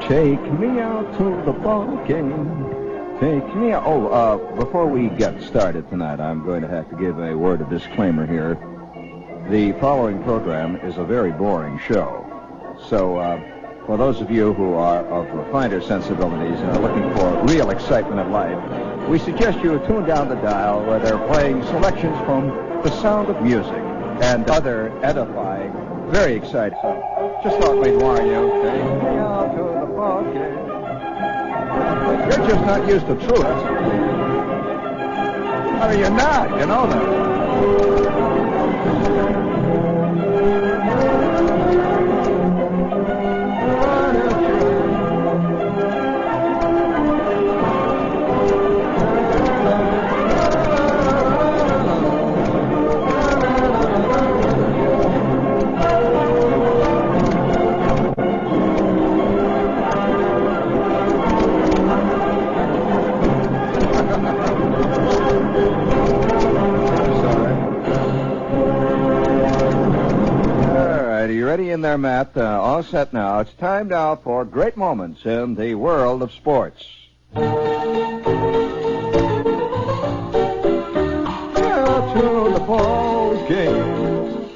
Take me out to the ball game. Take me out. Before we get started tonight, I'm going to have to give a word of disclaimer here. The following program is a very boring show. So, for those of you who are of refiner sensibilities and are looking for real excitement in life, we suggest you tune down the dial where they're playing selections from The Sound of Music and other edifying, very exciting. So, just thought we'd warn you. Take me out to the ball game. You're just not used to truth. I mean, you're not. You know that. Ready in there, Matt. All set now. It's time now for great moments in the world of sports. To the ball game.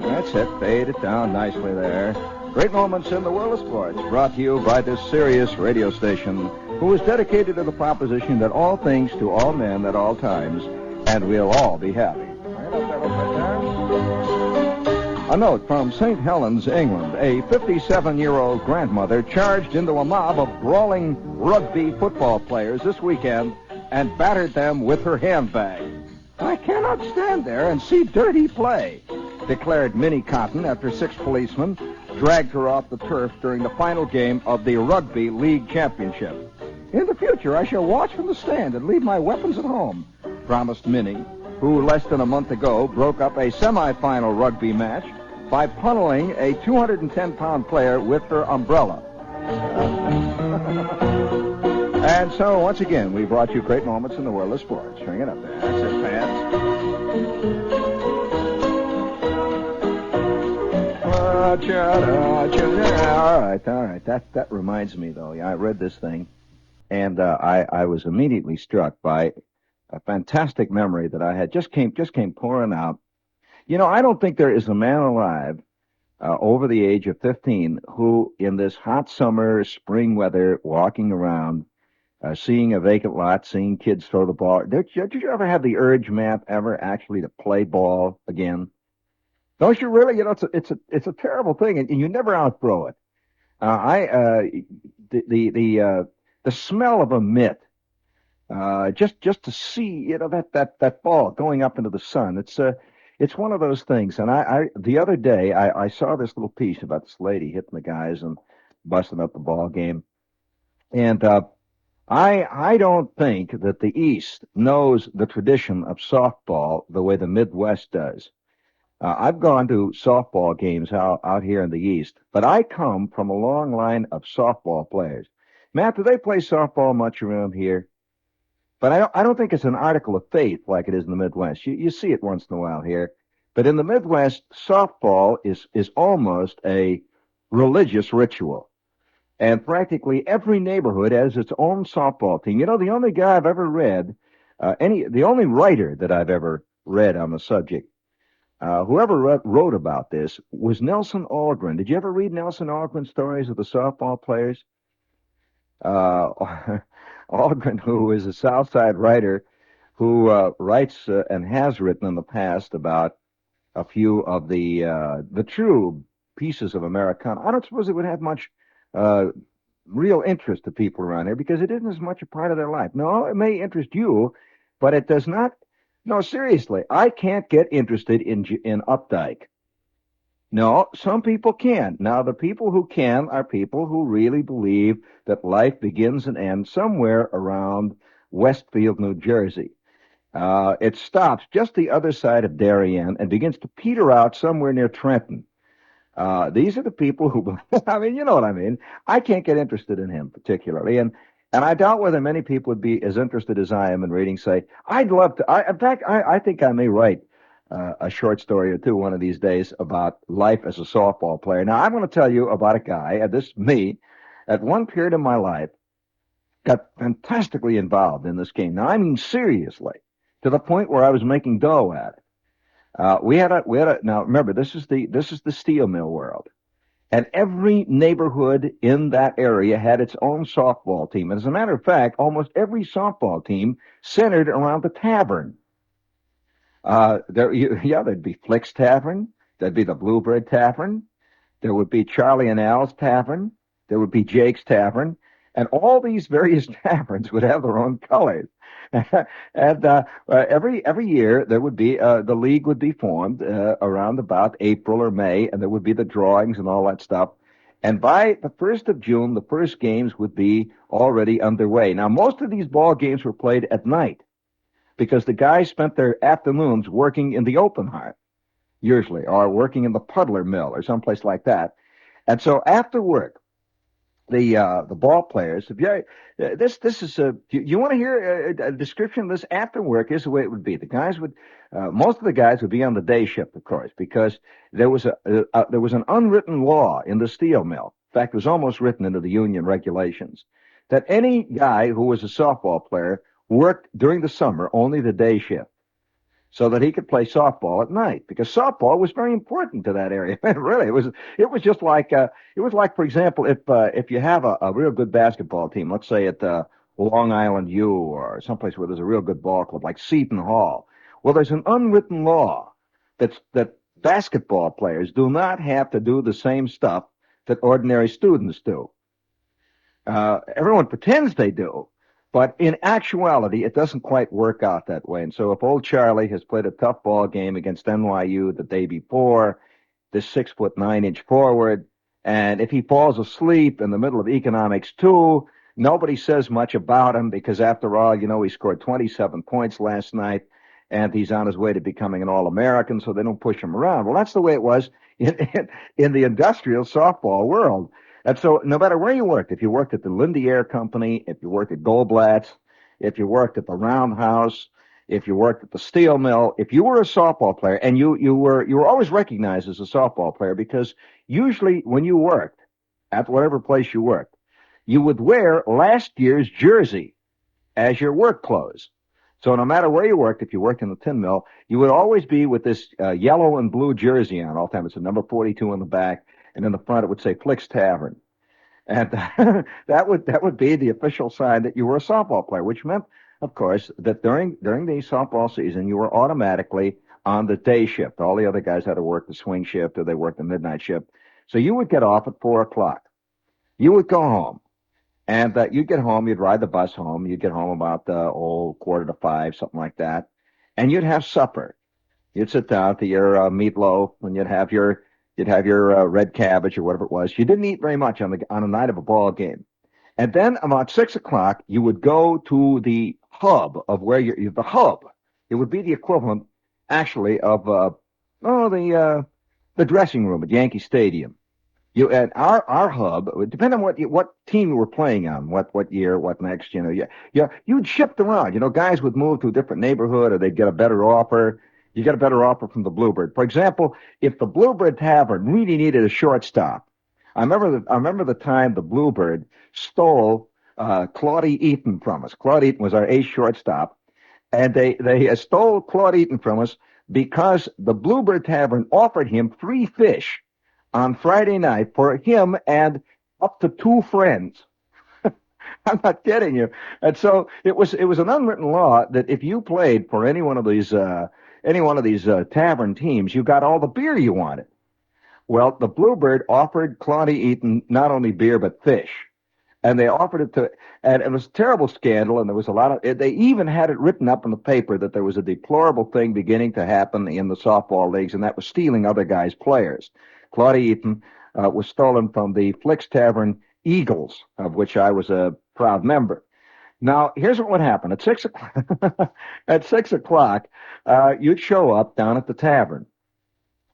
That's it. Fade it down nicely there. Great moments in the world of sports, brought to you by this serious radio station, who is dedicated to the proposition that all things to all men at all times, and we'll all be happy. A note from St. Helens, England. A 57-year-old grandmother charged into a mob of brawling rugby football players this weekend and battered them with her handbag. I cannot stand there and see dirty play, declared Minnie Cotton after 6 policemen dragged her off the turf during the final game of the Rugby League Championship. In the future, I shall watch from the stand and leave my weapons at home, promised Minnie, who less than a month ago broke up a semifinal rugby match by punneling a 210-pound player with her umbrella. And so, once again, we brought you great moments in the world of sports. Bring it up there. That's it, fans. All right. That reminds me, though. Yeah, I read this thing, and I was immediately struck by a fantastic memory that I had just came pouring out. You know, I don't think there is a man alive over the age of 15 who, in this hot summer, spring weather, walking around, seeing a vacant lot, seeing kids throw the ball. Did you ever have the urge, Matt, ever actually to play ball again? Don't you really? You know, it's a terrible thing, and you never outgrow it. The smell of a mitt. Just to see, you know, that ball going up into the sun. It's one of those things. And I the other day I saw this little piece about this lady hitting the guys and busting up the ball game. And I don't think that the East knows the tradition of softball the way the Midwest does. I've gone to softball games out here in the East, but I come from a long line of softball players. Matt, do they play softball much around here? But I don't think it's an article of faith like it is in the Midwest. You see it once in a while here. But in the Midwest, softball is almost a religious ritual. And practically every neighborhood has its own softball team. You know, the only guy I've ever read, the only writer that I've ever read on the subject, whoever wrote about this was Nelson Algren. Did you ever read Nelson Algren's stories of the softball players? Algren, who is a South Side writer who writes and has written in the past about a few of the true pieces of Americana. I don't suppose it would have much real interest to people around here because it isn't as much a part of their life. No, it may interest you, but it does not. No, seriously, I can't get interested in Updike. No, some people can. Now, the people who can are people who really believe that life begins and ends somewhere around Westfield, New Jersey. It stops just the other side of Darien and begins to peter out somewhere near Trenton. These are the people who, I mean, you know what I mean. I can't get interested in him particularly. And I doubt whether many people would be as interested as I am in reading, say, I'd love to. In fact, I think I may write a short story or two one of these days about life as a softball player. Now, I'm going to tell you about a guy, and this me, at one period of my life, got fantastically involved in this game. Now, I mean seriously, to the point where I was making dough at it. Now remember, this is the steel mill world. And every neighborhood in that area had its own softball team. And as a matter of fact, almost every softball team centered around the tavern. There'd be Flick's Tavern. There'd be the Bluebird Tavern. There would be Charlie and Al's Tavern. There would be Jake's Tavern. And all these various taverns would have their own colors. And every year there would be the league would be formed around about April or May, and there would be the drawings and all that stuff. And by the 1st of June, the first games would be already underway. Now, most of these ball games were played at night because the guys spent their afternoons working in the open heart, usually, or working in the puddler mill or someplace like that. And so after work, the ball players. If you this is you want to hear a description of this after work? Here's the way it would be. The guys would most of the guys would be on the day shift, of course, because there was there was an unwritten law in the steel mill. In fact, it was almost written into the union regulations that any guy who was a softball player worked during the summer only the day shift, so that he could play softball at night, because softball was very important to that area. Really, it was just like for example, if you have a real good basketball team, let's say at Long Island U or someplace where there's a real good ball club like Seton Hall. Well, there's an unwritten law that basketball players do not have to do the same stuff that ordinary students do. Everyone pretends they do, but in actuality, it doesn't quite work out that way. And so if old Charlie has played a tough ball game against NYU the day before, this 6'9" forward, and if he falls asleep in the middle of economics 2, nobody says much about him because after all, he scored 27 points last night and he's on his way to becoming an All-American, so they don't push him around. Well, that's the way it was in the industrial softball world. And so no matter where you worked, if you worked at the Lindy Air Company, if you worked at Goldblatt's, if you worked at the Roundhouse, if you worked at the steel mill, if you were a softball player, and you were always recognized as a softball player, because usually when you worked at whatever place you worked, you would wear last year's jersey as your work clothes. So no matter where you worked, if you worked in the tin mill, you would always be with this yellow and blue jersey on all the time. It's a number 42 in the back, and in the front it would say Flick's Tavern. And that would be the official sign that you were a softball player, which meant, of course, that during the softball season, you were automatically on the day shift. All the other guys had to work the swing shift or they worked the midnight shift. So you would get off at 4 o'clock. You would go home. And you'd get home, you'd ride the bus home. You'd get home about 4:45, something like that. And you'd have supper. You'd sit down to your meatloaf, and you'd have your red cabbage or whatever it was. You didn't eat very much on a night of a ball game. And then about 6 o'clock, you would go to the hub of where the hub. It would be the equivalent, actually, of the dressing room at Yankee Stadium. And our hub, depending on what team you were playing on, what year, what next, you'd shift around. Guys would move to a different neighborhood, or they'd get a better offer. You get a better offer from the Bluebird. For example, if the Bluebird Tavern really needed a shortstop, I remember the time the Bluebird stole Claudie Eaton from us. Claude Eaton was our ace shortstop, and they stole Claude Eaton from us because the Bluebird Tavern offered him free fish on Friday night for him and up to 2 friends. I'm not kidding you. And so it was an unwritten law that if you played for any one of these tavern teams, you got all the beer you wanted. Well, the Bluebird offered Claudie Eaton not only beer but fish, and they offered it to, and it was a terrible scandal. And there was a lot of. They even had it written up in the paper that there was a deplorable thing beginning to happen in the softball leagues, and that was stealing other guys' players. Claudie Eaton was stolen from the Flick's Tavern Eagles, of which I was a proud member. Now, here's what would happen. At 6 o'clock, you'd show up down at the tavern,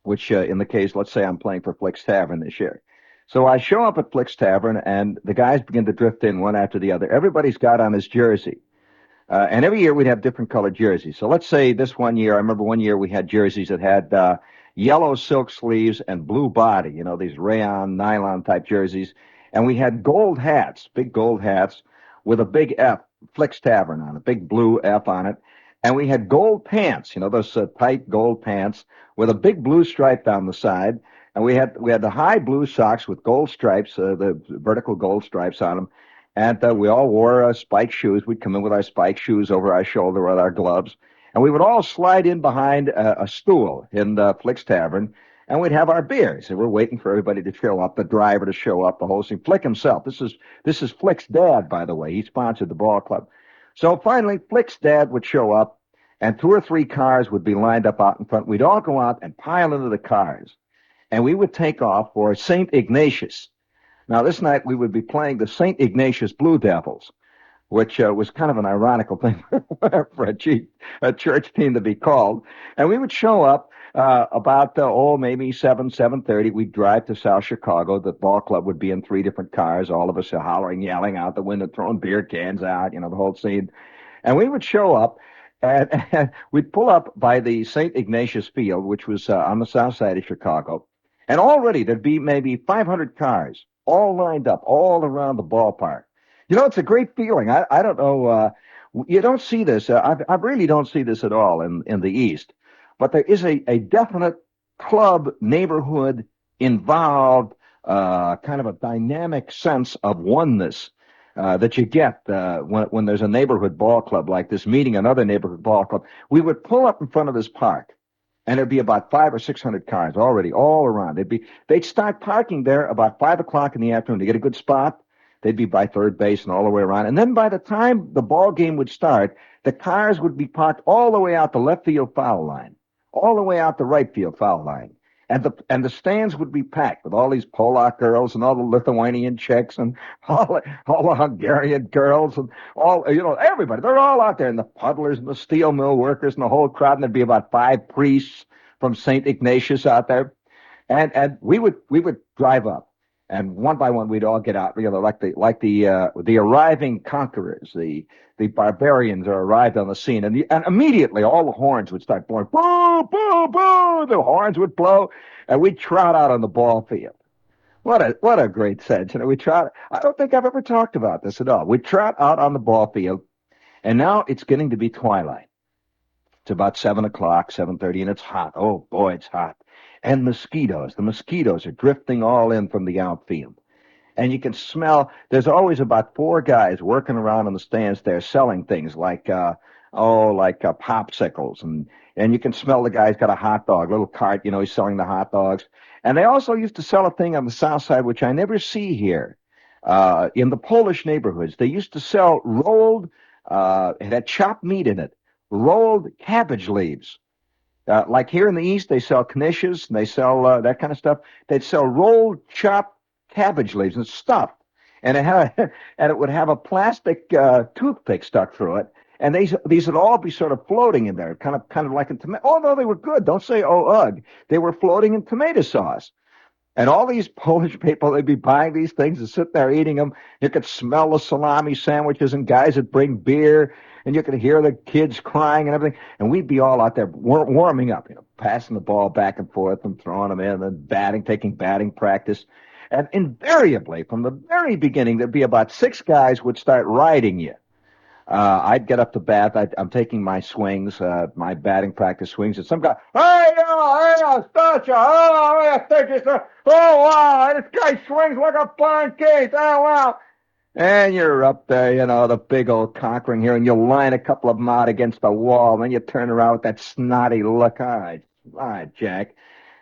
which in the case, let's say I'm playing for Flick's Tavern this year. So I show up at Flick's Tavern, and the guys begin to drift in one after the other. Everybody's got on his jersey. And every year we'd have different colored jerseys. So let's say this one year, I remember one year we had jerseys that had yellow silk sleeves and blue body, these rayon, nylon type jerseys. And we had gold hats, big gold hats with a big F, Flicks Tavern on it, big blue F on it. And we had gold pants, those tight gold pants with a big blue stripe down the side. And we had the high blue socks with gold stripes, the vertical gold stripes on them. And we all wore spike shoes. We'd come in with our spike shoes over our shoulder with our gloves. And we would all slide in behind a stool in Flick's Tavern, and we'd have our beers. And we're waiting for everybody to show up, the driver to show up, the whole thing. Flick himself. This is Flick's dad, by the way. He sponsored the ball club. So finally, Flick's dad would show up, and two or three cars would be lined up out in front. We'd all go out and pile into the cars, and we would take off for St. Ignatius. Now, this night we would be playing the St. Ignatius Blue Devils, which was kind of an ironical thing for a church team to be called. And we would show up about, maybe 7:30. We'd drive to South Chicago. The ball club would be in three different cars, all of us are hollering, yelling out the window, throwing beer cans out, the whole scene. And we would show up, and we'd pull up by the St. Ignatius Field, which was on the south side of Chicago. And already there'd be maybe 500 cars all lined up all around the ballpark. It's a great feeling. I don't know. You don't see this. I really don't see this at all in the East. But there is a definite club, neighborhood, involved, kind of a dynamic sense of oneness that you get when there's a neighborhood ball club like this meeting another neighborhood ball club. We would pull up in front of this park, and there'd be about 500 or 600 cars already all around. They'd start parking there about 5 o'clock in the afternoon to get a good spot. They'd be by third base and all the way around. And then by the time the ball game would start, the cars would be parked all the way out the left field foul line, all the way out the right field foul line. And the stands would be packed with all these Polak girls and all the Lithuanian chicks and all the Hungarian girls and all, everybody. They're all out there, and the puddlers and the steel mill workers and the whole crowd. And there'd be about 5 priests from St. Ignatius out there. And we would drive up. And one by one, we'd all get out, like the arriving conquerors, the barbarians are arrived on the scene, and immediately all the horns would start blowing, boo, boo, boo. The horns would blow, and we'd trot out on the ball field. What a great sense! We trot. I don't think I've ever talked about this at all. We trot out on the ball field, and now it's getting to be twilight. It's about 7 o'clock, 7:30, and it's hot. Oh boy, it's hot. And the mosquitoes are drifting all in from the outfield. And you can smell, there's always about 4 guys working around in the stands there selling things like popsicles. And you can smell the guy's got a hot dog, little cart, he's selling the hot dogs. And they also used to sell a thing on the south side, which I never see here, in the Polish neighborhoods. They used to sell rolled, it had chopped meat in it, rolled cabbage leaves. Like here in the East, they sell knishes, and they sell that kind of stuff. They'd sell rolled, chopped cabbage leaves and stuff, and it would have a plastic toothpick stuck through it. And these would all be sort of floating in there, kind of like in tomato. Oh no, they were good. Don't say oh ugh. They were floating in tomato sauce. And all these Polish people, they'd be buying these things and sit there eating them. You could smell the salami sandwiches and guys would bring beer, and you could hear the kids crying and everything. And we'd be all out there warming up, passing the ball back and forth and throwing them in and taking batting practice. And invariably, from the very beginning, there'd be about 6 guys would start riding you. I'd get up to bat. I'm taking my swings, my batting practice swings, and some guy, Stacha, oh, wow, this guy swings like a barn case, oh, wow. And you're up there, the big old conquering here, and you line a couple of them out against the wall, and then you turn around with that snotty look. All right, Jack.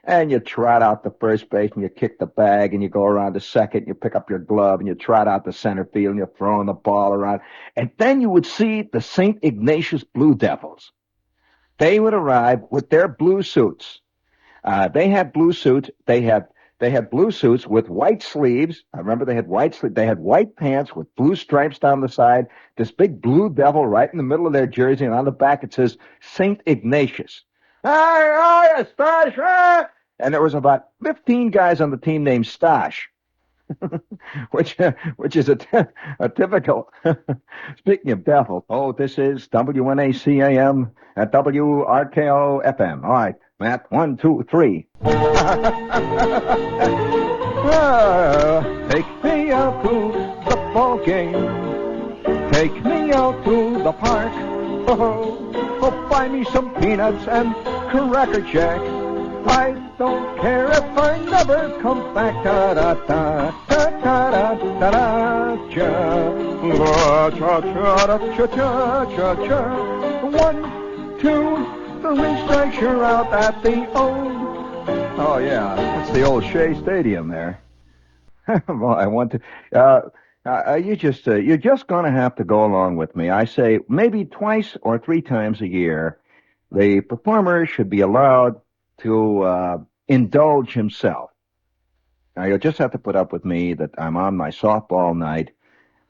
And you trot out to first base, and you kick the bag, and you go around to second, and you pick up your glove, and you trot out to center field, and you're throwing the ball around. And then you would see the St. Ignatius Blue Devils. They would arrive with their blue suits. They had blue suits. They had blue suits with white sleeves. I remember they had white sleeves. They had white pants with blue stripes down the side. This big blue devil right in the middle of their jersey, and on the back it says St. Ignatius. Stash! And there was about 15 guys on the team named Stash. which is a typical. Speaking of devil, oh, this is WNACAM at WRKO FM. All right, Matt, one, two, three. Take me out to the ball game. Take me out to the park. Oh, buy me some peanuts and Cracker Jack. I don't care if I never come back. Da da da da da da da da cha cha cha cha cha cha cha. 1, 2, 3, strikes you're out at the old. Oh yeah, that's the old Shea Stadium there. Well, I want to. You're just going to have to go along with me. I say maybe twice or three times a year, the performer should be allowed to indulge himself. Now, you'll just have to put up with me that I'm on my softball night,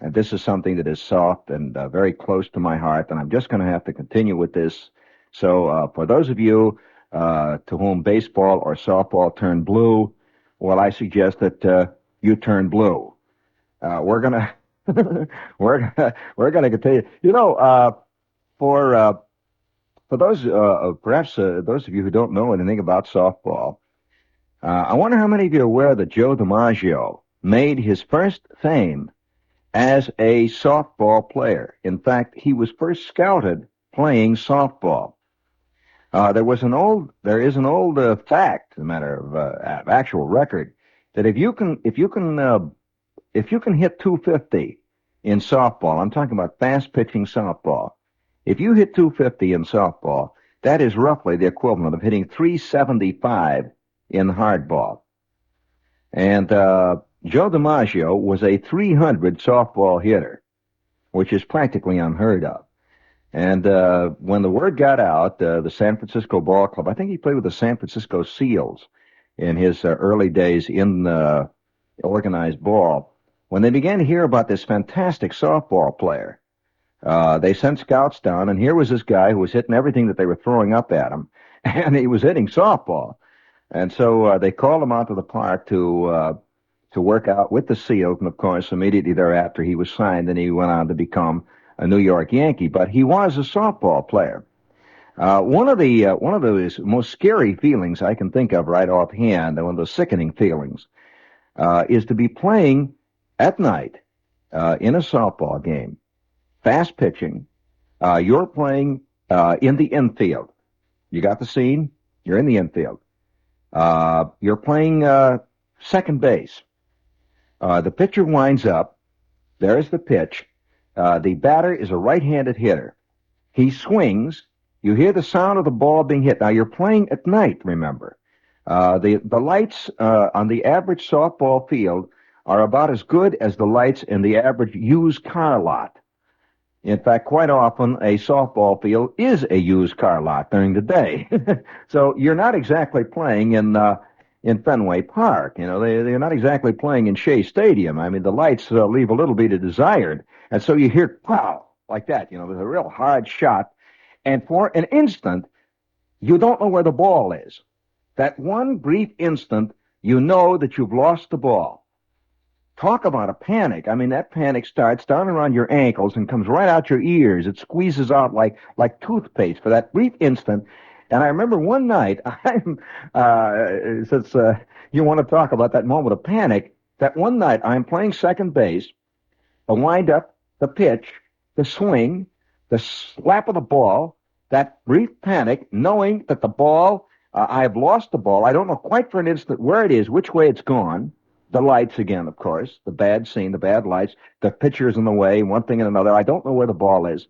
and this is something that is soft and very close to my heart, and I'm just going to have to continue with this. So for those of you to whom baseball or softball turn blue, well, I suggest that you turn blue. We're gonna we're gonna continue. For those perhaps those of you who don't know anything about softball, I wonder how many of you are aware that Joe DiMaggio made his first fame as a softball player. In fact, he was first scouted playing softball. There is an old fact, a matter of actual record, that if you can hit 250 in softball, I'm talking about fast pitching softball. If you hit 250 in softball, that is roughly the equivalent of hitting 375 in hardball. And Joe DiMaggio was a 300 softball hitter, which is practically unheard of. And when the word got out, the San Francisco Ball Club, I think he played with the San Francisco Seals in his early days in organized ball. When they began to hear about this fantastic softball player, they sent scouts down, and here was this guy who was hitting everything that they were throwing up at him, and he was hitting softball. And so they called him out to the park to work out with the Seals, and of course, immediately thereafter, he was signed, and he went on to become a New York Yankee. But he was a softball player. One of those most scary feelings I can think of right offhand, one of those sickening feelings, is to be playing at night in a softball game, fast pitching. You're playing in the infield. You got the scene? You're in the infield. You're playing second base. The pitcher winds up. There's the pitch. The batter is a right-handed hitter. He swings. You hear the sound of the ball being hit. Now, you're playing at night, remember. The lights on the average softball field are about as good as the lights in the average used car lot. In fact, quite often a softball field is a used car lot during the day. So you're not exactly playing in Fenway Park. You know, they're not exactly playing in Shea Stadium. I mean, the lights leave a little bit of desired. And so you hear, pow, like that, you know, with a real hard shot. And for an instant, you don't know where the ball is. That one brief instant, you know that you've lost the ball. Talk about a panic. I mean, that panic starts down around your ankles and comes right out your ears. It squeezes out like toothpaste for that brief instant. And I remember one night, since you want to talk about that moment of panic, that one night I'm playing second base, the windup, the pitch, the swing, the slap of the ball, that brief panic, knowing that the ball, I have lost the ball. I don't know quite for an instant where it is, which way it's gone. The lights again, of course, the bad scene, the bad lights, the pitcher's in the way, one thing and another. I don't know where the ball is.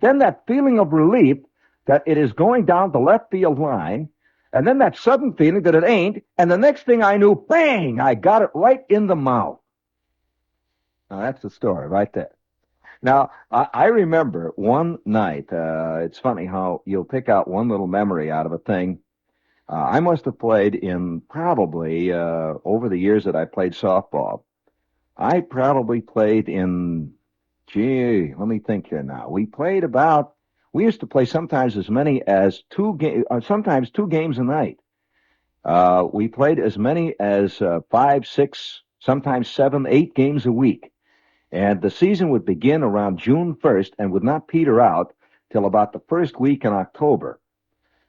Then that feeling of relief that it is going down the left field line, and then that sudden feeling that it ain't, and the next thing I knew, bang, I got it right in the mouth. Now, that's the story right there. Now, I remember one night, it's funny how you'll pick out one little memory out of a thing. I must have played in probably, over the years that I played softball, I probably played in, let me think here now. We used to play sometimes as many as sometimes two games a night. We played as many as 5, 6, sometimes 7, 8 games a week. And the season would begin around June 1st and would not peter out till about the first week in October.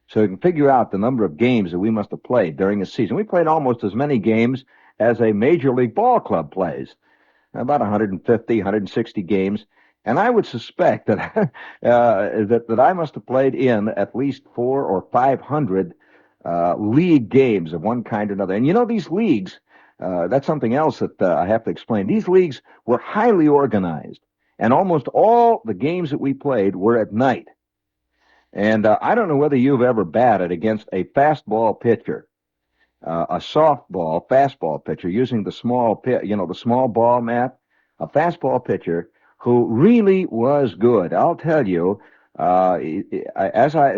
So you can figure out the number of games that we must have played during a season. We played almost as many games as a Major League Ball club plays, about 150, 160 games. And I would suspect that that I must have played in at least 400 or 500 league games of one kind or another. And you know, these leagues, that's something else that I have to explain. These leagues were highly organized, and almost all the games that we played were at night. And I don't know whether you've ever batted against a fastball pitcher, a softball, fastball pitcher using the small the small ball, Matt, a fastball pitcher who really was good. I'll tell you,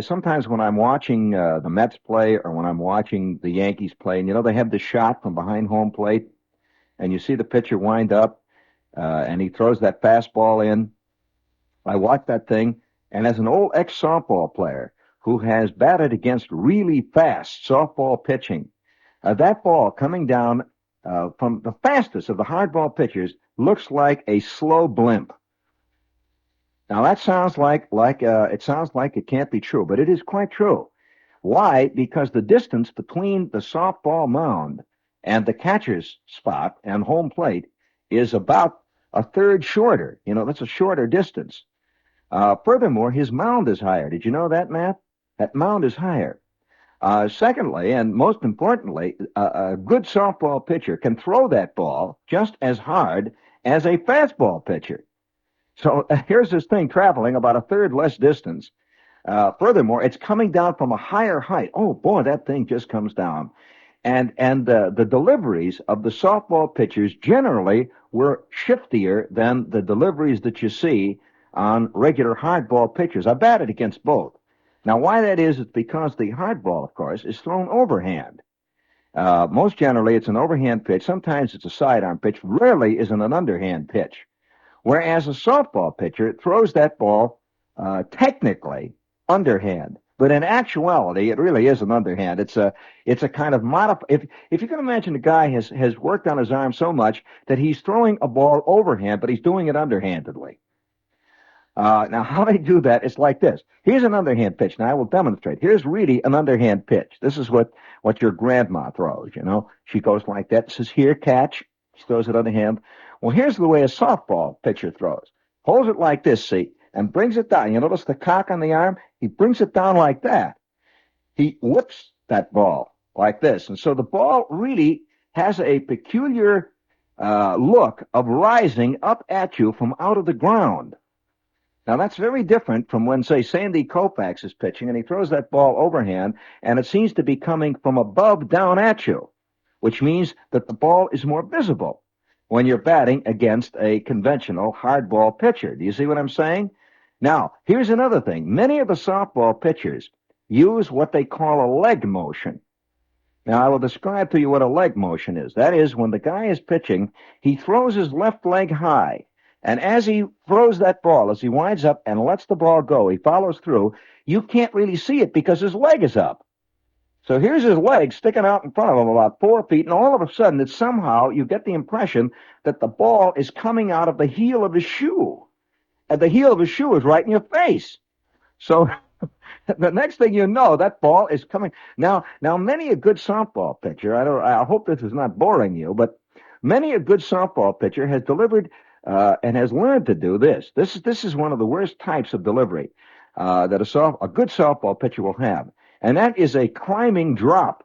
sometimes when I'm watching the Mets play or when I'm watching the Yankees play, and they have the shot from behind home plate, and you see the pitcher wind up, and he throws that fastball in. I watch that thing, and as an old ex-softball player who has batted against really fast softball pitching, that ball coming down from the fastest of the hardball pitchers looks like a slow blimp. Now that sounds like it can't be true, but it is quite true. Why? Because the distance between the softball mound and the catcher's spot and home plate is about a third shorter. That's a shorter distance. Furthermore, his mound is higher. Did you know that, Matt? That mound is higher. Secondly, and most importantly, a good softball pitcher can throw that ball just as hard as a fastball pitcher. So here's this thing traveling about a third less distance. Furthermore, it's coming down from a higher height. Oh, boy, that thing just comes down. And the deliveries of the softball pitchers generally were shiftier than the deliveries that you see on regular hardball pitchers. I batted against both. Now, why that is because the hardball, of course, is thrown overhand. Most generally, it's an overhand pitch. Sometimes it's a sidearm pitch. Rarely is it an underhand pitch. Whereas a softball pitcher throws that ball technically underhand. But in actuality, it really is an underhand. It's a kind of if you can imagine a guy has worked on his arm so much that he's throwing a ball overhand, but he's doing it underhandedly. Now, how they do that is like this. Here's an underhand pitch. Now, I will demonstrate. Here's really an underhand pitch. This is what your grandma throws, She goes like that, says, here, catch. She throws it underhand. Well, here's the way a softball pitcher throws. Holds it like this, see, and brings it down. You notice the cock on the arm? He brings it down like that. He whips that ball like this. And so the ball really has a peculiar look of rising up at you from out of the ground. Now, that's very different from when, say, Sandy Koufax is pitching, and he throws that ball overhand, and it seems to be coming from above down at you, which means that the ball is more visible when you're batting against a conventional hardball pitcher. Do you see what I'm saying? Now, here's another thing. Many of the softball pitchers use what they call a leg motion. Now, I will describe to you what a leg motion is. That is, when the guy is pitching, he throws his left leg high. And as he throws that ball, as he winds up and lets the ball go, he follows through, you can't really see it because his leg is up. So here's his leg sticking out in front of him about 4 feet, and all of a sudden, it's somehow, you get the impression that the ball is coming out of the heel of his shoe. And the heel of his shoe is right in your face. So the next thing you know, that ball is coming. Now, many a good softball pitcher, I hope this is not boring you, but many a good softball pitcher has delivered and has learned to do this. This is one of the worst types of delivery that a good softball pitcher will have, and that is a climbing drop.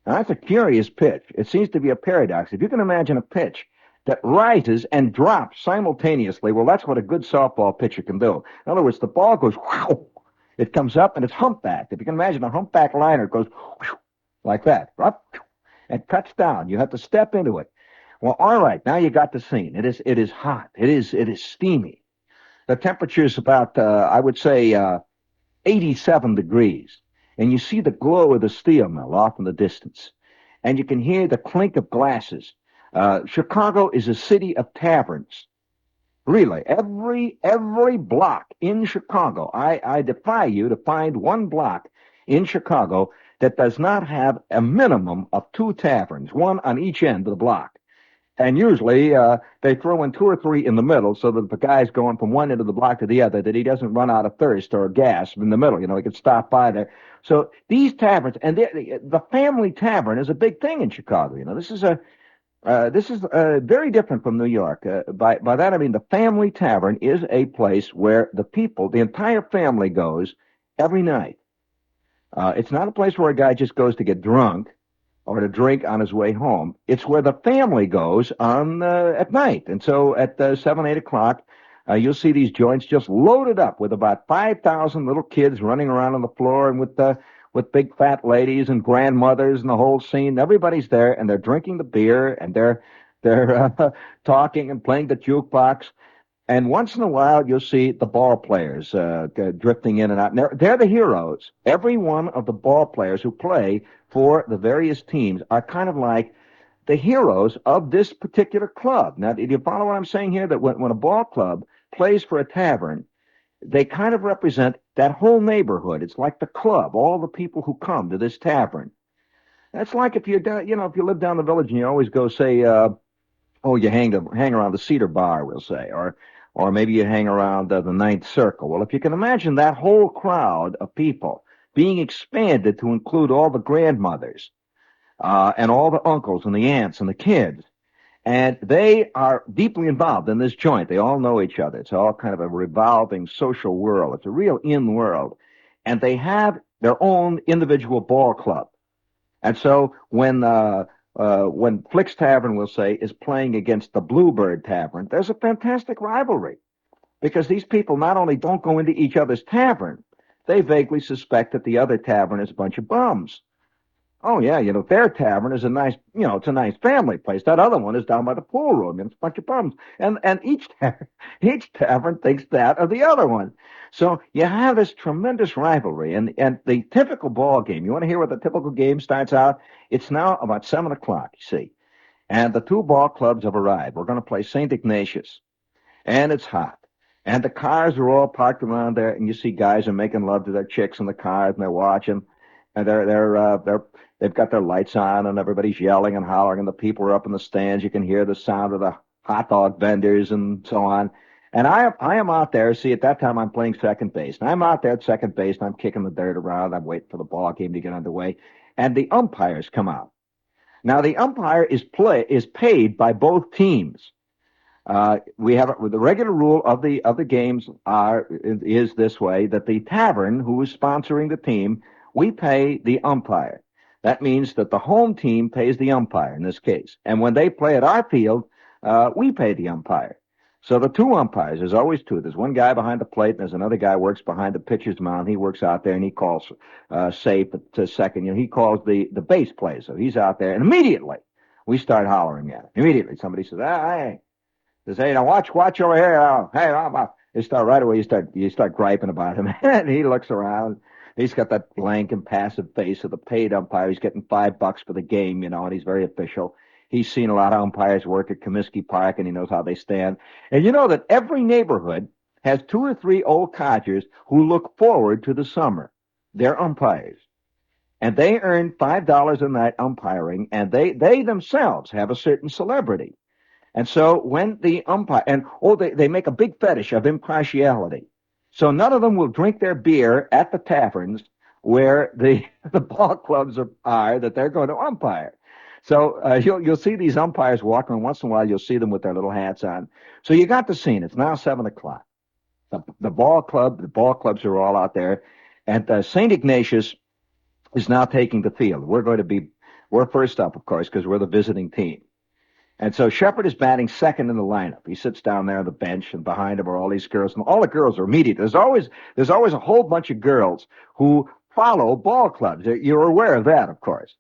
Now, that's a curious pitch. It seems to be a paradox. If you can imagine a pitch that rises and drops simultaneously, well, that's what a good softball pitcher can do. In other words, the ball goes, whow, it comes up and it's humpbacked. If you can imagine a humpback liner, it goes whew, like that, up, and cuts down. You have to step into it. Well, all right, now you got the scene. It is hot. It is steamy. The temperature is about, I would say, 87 degrees. And you see the glow of the steel mill off in the distance. And you can hear the clink of glasses. Chicago is a city of taverns. Really, every block in Chicago, I defy you to find one block in Chicago that does not have a minimum of 2 taverns, one on each end of the block. And usually they throw in two or three in the middle so that if the guy's going from one end of the block to the other, that he doesn't run out of thirst or gas in the middle. He can stop by there. So these taverns, and the family tavern is a big thing in Chicago. This is very different from New York. By that I mean the family tavern is a place where the entire family goes every night. It's not a place where a guy just goes to get drunk or to drink on his way home. It's where the family goes on at night. And so at 7, 8 o'clock, you'll see these joints just loaded up with about 5,000 little kids running around on the floor and with big fat ladies and grandmothers and the whole scene. Everybody's there, and they're drinking the beer, and they're talking and playing the jukebox. And once in a while, you'll see the ball players drifting in and out. And they're the heroes. Every one of the ball players who play for the various teams are kind of like the heroes of this particular club. Now, do you follow what I'm saying here? That when a ball club plays for a tavern, they kind of represent that whole neighborhood. It's like the club, all the people who come to this tavern. That's like if if you live down the village and you always go, say, you hang around the Cedar Bar, we'll say, or maybe you hang around the Ninth Circle. Well, if you can imagine that whole crowd of people being expanded to include all the grandmothers and all the uncles and the aunts and the kids, and they are deeply involved in this joint. They all know each other. It's all kind of a revolving social world. It's a real in world, and they have their own individual ball club. And so when Flick's Tavern, we'll say, is playing against the Bluebird Tavern, there's a fantastic rivalry because these people not only don't go into each other's tavern, they vaguely suspect that the other tavern is a bunch of bums. Oh yeah, their tavern is a nice, it's a nice family place. That other one is down by the pool room, and it's a bunch of bums. And each tavern thinks that of the other one. So you have this tremendous rivalry, and the typical ball game. You want to hear what the typical game starts out? It's now about 7 o'clock, you see, and the two ball clubs have arrived. We're going to play St. Ignatius, and it's hot. And the cars are all parked around there, and you see guys are making love to their chicks in the cars, and they're watching, and they've got their lights on, and everybody's yelling and hollering, and the people are up in the stands. You can hear the sound of the hot dog vendors and so on. And I am out there. See, at that time I'm playing second base, and I'm out there at second base, and I'm kicking the dirt around. I'm waiting for the ball game to get underway, and the umpires come out. Now the umpire is paid by both teams. We have the regular rule of the games is this way, that the tavern who is sponsoring the team, we pay the umpire. That means that the home team pays the umpire in this case, and when they play at our field, we pay the umpire. So the two umpires, there's always two. There's one guy behind the plate, and there's another guy who works behind the pitcher's mound. He works out there, and he calls safe to second. He calls the base play, so he's out there, and immediately we start hollering at him. Immediately somebody says, hey. They say, now watch over here. Hey, you start right away. You start griping about him, and he looks around. He's got that blank, impassive face of the paid umpire. He's getting $5 for the game, and he's very official. He's seen a lot of umpires work at Comiskey Park, and he knows how they stand. And you know that every neighborhood has two or three old codgers who look forward to the summer. They're umpires. And they earn $5 a night umpiring, and they themselves have a certain celebrity. And so when the umpire, they make a big fetish of impartiality. So none of them will drink their beer at the taverns where the ball clubs are that they're going to umpire. So you'll see these umpires walking, and once in a while you'll see them with their little hats on. So you got the scene. It's now 7 o'clock. The ball clubs are all out there, and St. Ignatius is now taking the field. We're first up, of course, because we're the visiting team. And so Shepard is batting second in the lineup. He sits down there on the bench, and behind him are all these girls, and all the girls are immediate. There's always a whole bunch of girls who follow ball clubs. You're aware of that, of course.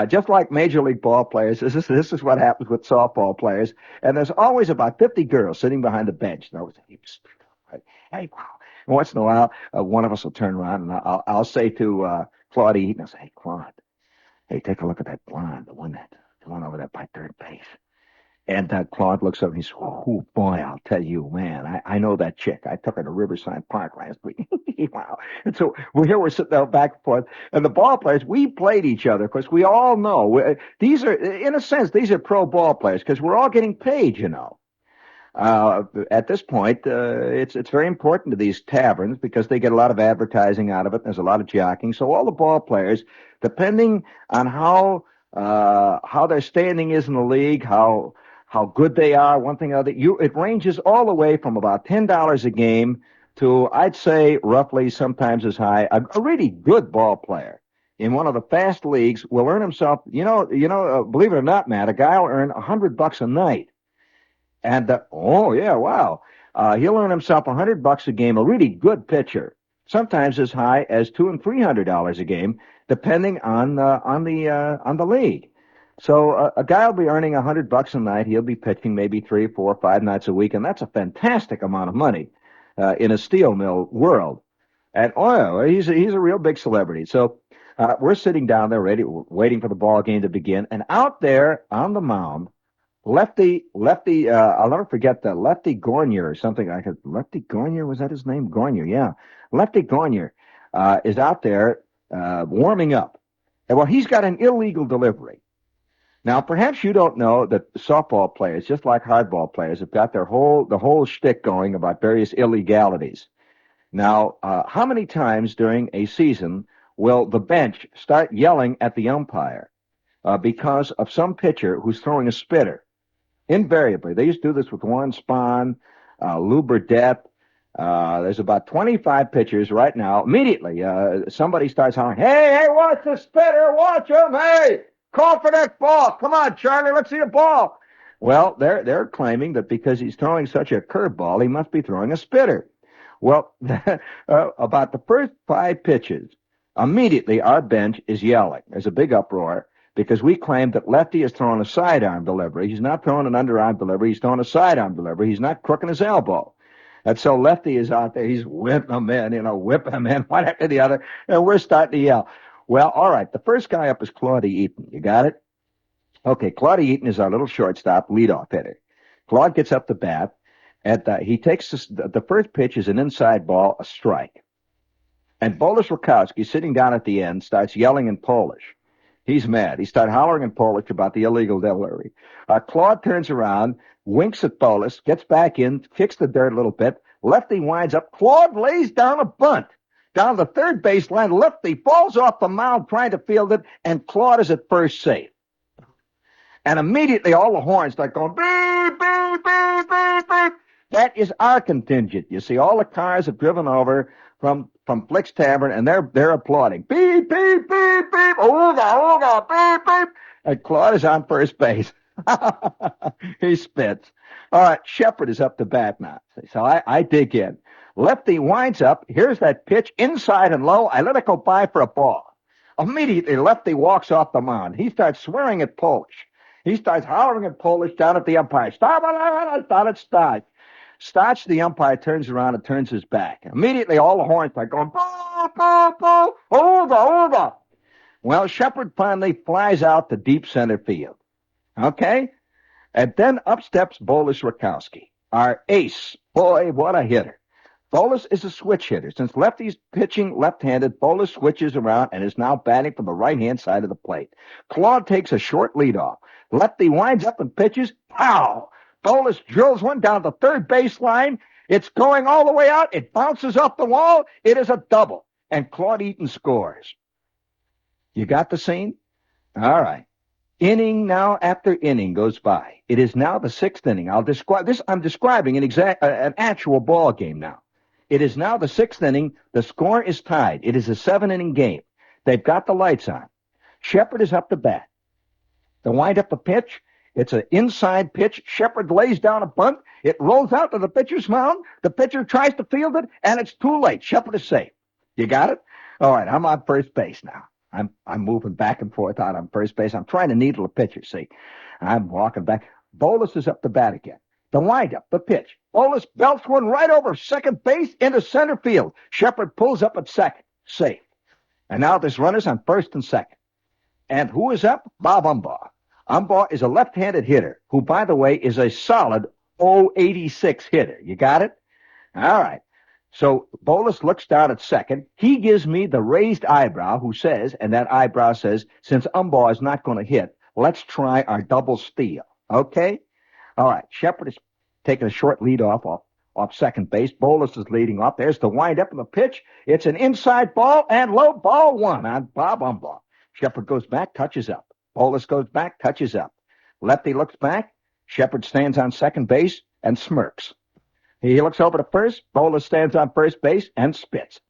Just like Major League ball players, this is what happens with softball players. And there's always about 50 girls sitting behind the bench. And always, hey, wow. And once in a while, one of us will turn around, and I'll say to Claude Eaton, I'll say, hey, Claude, hey, take a look at that blonde, the one over there by third base. And Claude looks up and he says, oh, boy, I'll tell you, man, I know that chick. I took her to Riverside Park last week. Wow. And so here we're sitting there back and forth. And the ball players, we played each other because we all know these are, in a sense, these are pro ball players because we're all getting paid, you know. At this point, it's very important to these taverns because they get a lot of advertising out of it. And there's a lot of jockeying. So all the ball players, depending on how their standing is in the league, how good they are, one thing or other, it ranges all the way from about $10 a game to I'd say roughly sometimes as high a really good ball player in one of the fast leagues will earn himself. Believe it or not, Matt, a guy will earn $100 a night. And oh yeah, wow, he'll earn himself $100 a game. A really good pitcher, sometimes as high as $200 and $300 a game, depending on the league. So a guy will be earning $100 a night. He'll be pitching maybe 3, 4, 5 nights a week, and that's a fantastic amount of money in a steel mill world. And he's a real big celebrity. So we're sitting down there ready, waiting for the ball game to begin, and out there on the mound. Lefty, I'll never forget that. Lefty Gornier or something like that. Lefty Gornier, was that his name? Gornier, yeah. Lefty Gornier is out there warming up. And well, he's got an illegal delivery. Now, perhaps you don't know that softball players, just like hardball players, have got the whole shtick going about various illegalities. Now, how many times during a season will the bench start yelling at the umpire because of some pitcher who's throwing a spitter? Invariably, they used to do this with Warren Spahn, Lou Burdett. There's about 25 pitchers right now. Immediately, somebody starts hollering, hey, watch the spitter, watch him, hey, call for that ball. Come on, Charlie, let's see the ball. Well, they're claiming that because he's throwing such a curveball, he must be throwing a spitter. Well, about the first 5 pitches, immediately our bench is yelling. There's a big uproar. Because we claim that Lefty is throwing a sidearm delivery. He's not throwing an underarm delivery. He's throwing a sidearm delivery. He's not crooking his elbow. And so Lefty is out there. He's whipping them in, whipping them in, one after the other. And we're starting to yell. Well, all right. The first guy up is Claude Eaton. You got it? Okay. Claude Eaton is our little shortstop leadoff hitter. Claude gets up the bat, and he takes the first pitch is an inside ball, a strike. And Boris Rakowski, sitting down at the end, starts yelling in Polish. He's mad. He started hollering in Polish about the illegal delivery. Claude turns around, winks at Bolas, gets back in, kicks the dirt a little bit. Lefty winds up. Claude lays down a bunt. Down the third baseline, Lefty falls off the mound trying to field it, and Claude is at first safe. And immediately all the horns start going, beep, beep, beep, beep, beep. That is our contingent. You see, all the cars have driven over from Flick's Tavern, and they're applauding. Beep, beep, beep, beep, ooga, ooga, beep, beep. And Claude is on first base. He spits. All right, Shepard is up to bat now. So I dig in. Lefty winds up. Here's that pitch, inside and low. I let it go by for a ball. Immediately, Lefty walks off the mound. He starts swearing at Polish. He starts hollering at Polish down at the umpire. Stop it, stop. Starch, the umpire, turns around and turns his back. Immediately, all the horns start going, boo, boo, boo, over. Well, Shepard finally flies out to deep center field. Okay? And then up steps Boris Rakowski, our ace. Boy, what a hitter. Bolas is a switch hitter. Since Lefty's pitching left-handed, Bolas switches around and is now batting from the right-hand side of the plate. Claude takes a short leadoff. Lefty winds up and pitches. Pow! Bolas drills one down the third baseline. It's going all the way out. It bounces off the wall. It is a double. And Claude Eaton scores. You got the scene? All right. Inning now after inning goes by. It is now the 6th inning. I'll describe this. I'm describing an actual ball game now. It is now the 6th inning. The score is tied. It is a 7-inning game. They've got the lights on. Shepard is up to bat. They wind up the pitch. It's an inside pitch. Shepard lays down a bunt. It rolls out to the pitcher's mound. The pitcher tries to field it, and it's too late. Shepard is safe. You got it? All right, I'm on first base now. I'm moving back and forth out on first base. I'm trying to needle a pitcher, see. I'm walking back. Bolas is up to bat again. The windup, the pitch. Bolas belts one right over second base into center field. Shepard pulls up at second. Safe. And now there's runners on first and second. And who is up? Bob Umbaugh. Umbaugh is a left-handed hitter who, by the way, is a solid .086 hitter. You got it? All right. So Bolus looks down at second. He gives me the raised eyebrow, who says, and that eyebrow says, since Umbaugh is not going to hit, let's try our double steal. Okay? All right. Shepard is taking a short lead off second base. Bolus is leading off. There's the windup of the pitch. It's an inside ball and low ball one on Bob Umbaugh. Shepard goes back, touches up. Bolus goes back, touches up. Lefty looks back. Shepard stands on second base and smirks. He looks over to first. Bolus stands on first base and spits.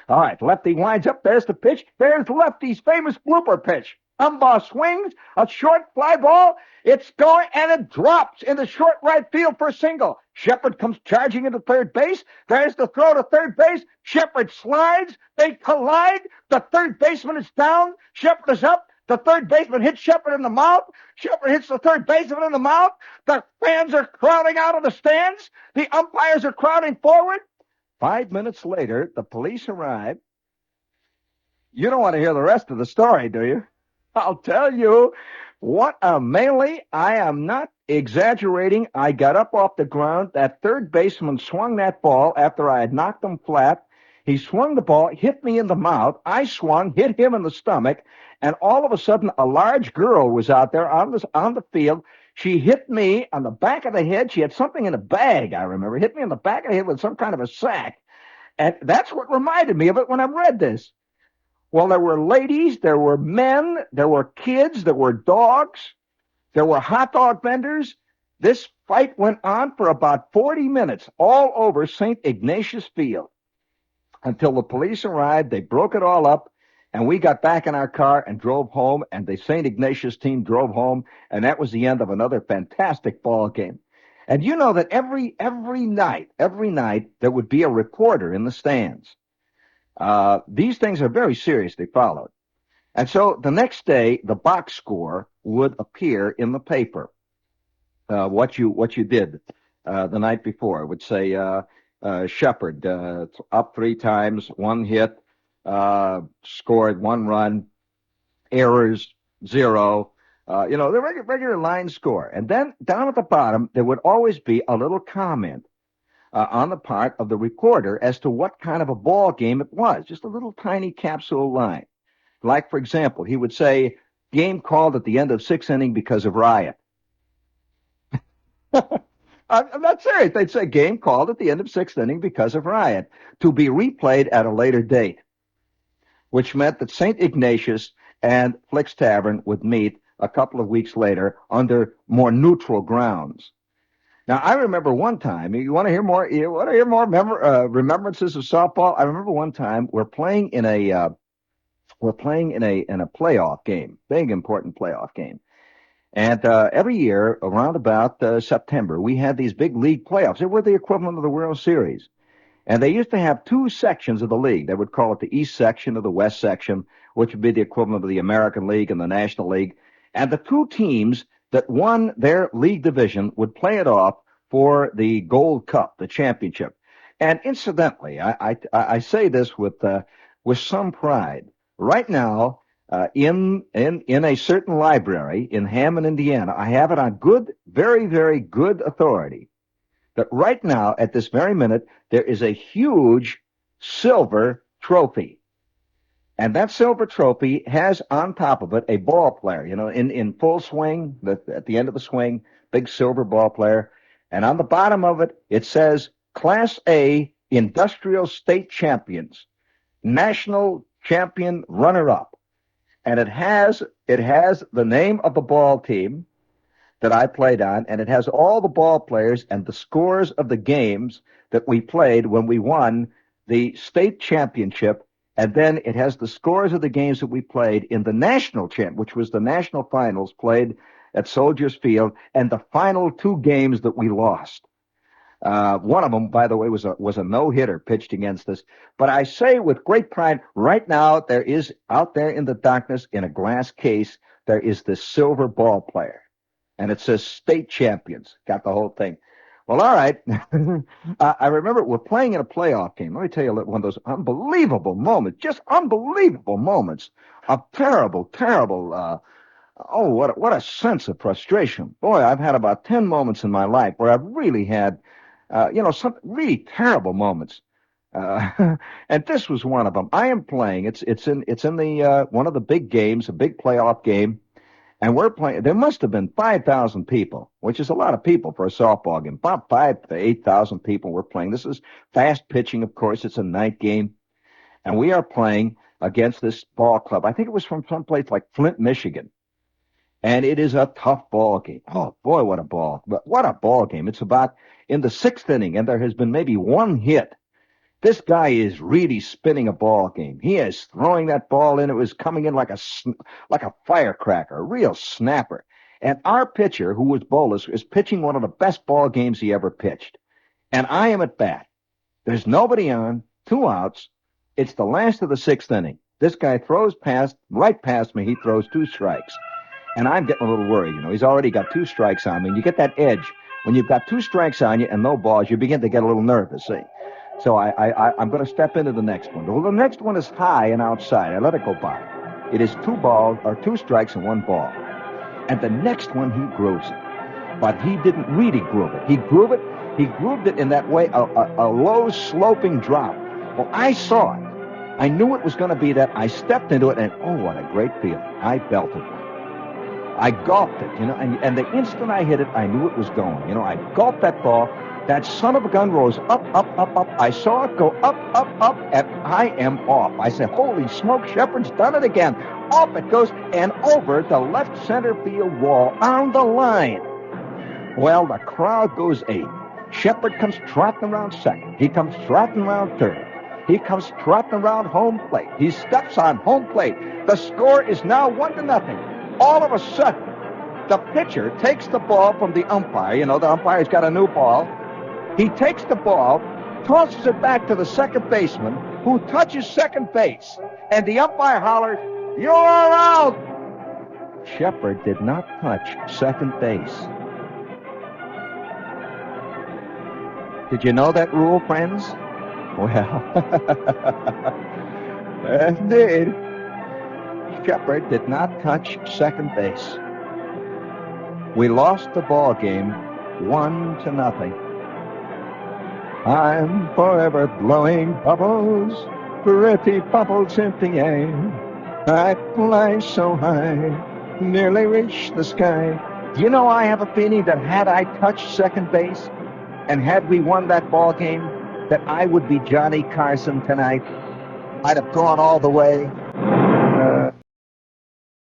All right, lefty winds up. There's the pitch. There's lefty's famous blooper pitch. Umbaugh swings a short fly ball. It's going and it drops into short right field for a single. Shepard comes charging into third base. There's the throw to third base. Shepard slides. They collide. The third baseman is down. Shepard is up. The third baseman hits Shepard in the mouth. Shepard hits the third baseman in the mouth. The fans are crowding out of the stands. The umpires are crowding forward. 5 minutes later, the police arrive. You don't want to hear the rest of the story, do you? I'll tell you. What a melee. I am not exaggerating. I got up off the ground. That third baseman swung that ball after I had knocked him flat. He swung the ball, hit me in the mouth. I swung, hit him in the stomach, and all of a sudden a large girl was out there on the field. She hit me on the back of the head. She had something in a bag, I remember. Hit me in the back of the head with some kind of a sack. And that's what reminded me of it when I read this. Well, there were ladies, there were men, there were kids, there were dogs, there were hot dog vendors. This fight went on for about 40 minutes all over St. Ignatius Field until the police arrived. They broke it all up, and we got back in our car and drove home, and the St. Ignatius team drove home, and that was the end of another fantastic ball game. And you know that every night, there would be a reporter in the stands. These things are very seriously followed. And so the next day, the box score would appear in the paper. What you did the night before. It would say Shepard up 3 times, 1 hit, scored 1 run, errors 0. The regular line score. And then down at the bottom, there would always be a little comment on the part of the reporter as to what kind of a ball game it was. Just a little tiny capsule line. Like, for example, he would say, game called at the end of 6th inning because of riot. I'm not serious. They'd say, game called at the end of 6th inning because of riot, to be replayed at a later date, which meant that St. Ignatius and Flick's Tavern would meet a couple of weeks later under more neutral grounds. Now, I remember one time, you want to hear more remembrances of softball? I remember one time we're playing in a playoff game, big important playoff game. And every year, around about September, we had these big league playoffs. They were the equivalent of the World Series. And they used to have 2 sections of the league. They would call it the East section or the West section, which would be the equivalent of the American League and the National League. And the 2 teams that won their league division would play it off for the Gold Cup, the championship. And incidentally, I say this with some pride. Right now, in a certain library in Hammond, Indiana, I have it on good, very, very good authority that right now, at this very minute, there is a huge silver trophy. And that silver trophy has on top of it a ball player, in full swing, at the end of the swing, big silver ball player. And on the bottom of it, it says Class A Industrial State Champions, National Champion Runner-Up. And it has the name of the ball team that I played on, and it has all the ball players and the scores of the games that we played when we won the state championship. And then it has the scores of the games that we played in the national champ, which was the national finals played at Soldiers Field, and the final 2 games that we lost. One of them, by the way, was a no-hitter pitched against us. But I say with great pride, right now there is out there in the darkness in a glass case, there is this silver ball player, and it says state champions. Got the whole thing. Well, all right. I remember we're playing in a playoff game. Let me tell you one of those unbelievable moments, just unbelievable moments of terrible, what a sense of frustration. Boy, I've had about 10 moments in my life where I've really had, some really terrible moments. And this was one of them. I am playing. It's in the one of the big games, a big playoff game, and we're playing. There must have been 5,000 people, which is a lot of people for a softball game. About 5 to 8,000 people were playing. This is fast pitching, of course. It's a night game, and we are playing against this ball club. I think it was from someplace like Flint, Michigan. And it is a tough ball game. Oh boy, what a ball game. It's about in the sixth inning, and there has been maybe one hit. This guy is really spinning a ball game. He is throwing that ball in. It was coming in like a firecracker, a real snapper. And our pitcher, who was Bolus, is pitching one of the best ball games he ever pitched. And I am at bat. There's nobody on, 2 outs. It's the last of the sixth inning. This guy throws right past me. He throws 2 strikes. And I'm getting a little worried. He's already got 2 strikes on me. And you get that edge. When you've got 2 strikes on you and no balls, you begin to get a little nervous, see? So I'm going to step into the next one. Well, the next one is high and outside. I let it go by. It is 2 strikes and 1 ball. And the next one, he grooves it. But he didn't really groove it. He grooved it in that way, a low sloping drop. Well, I saw it. I knew it was going to be that. I stepped into it, and oh, what a great feeling. I belted one. I gulped it, and the instant I hit it, I knew it was going. I gulped that ball. That son of a gun rose up, up, up, up. I saw it go up, up, up, and I am off. I said, holy smoke, Shepard's done it again. Off it goes and over the left center field wall on the line. Well, the crowd goes ape. Shepard comes trotting around second. He comes trotting around third. He comes trotting around home plate. He steps on home plate. The score is now 1-0. All of a sudden, the pitcher takes the ball from the umpire. The umpire's got a new ball. He takes the ball, tosses it back to the second baseman, who touches second base. And the umpire hollers, "You're out!" Shepard did not touch second base. Did you know that rule, friends? Well, indeed. Shepard did not touch second base. We lost the ball game 1-0. I'm forever blowing bubbles, pretty bubbles in the air. I fly so high, nearly reach the sky. I have a feeling that had I touched second base, and had we won that ball game, that I would be Johnny Carson tonight. I'd have gone all the way.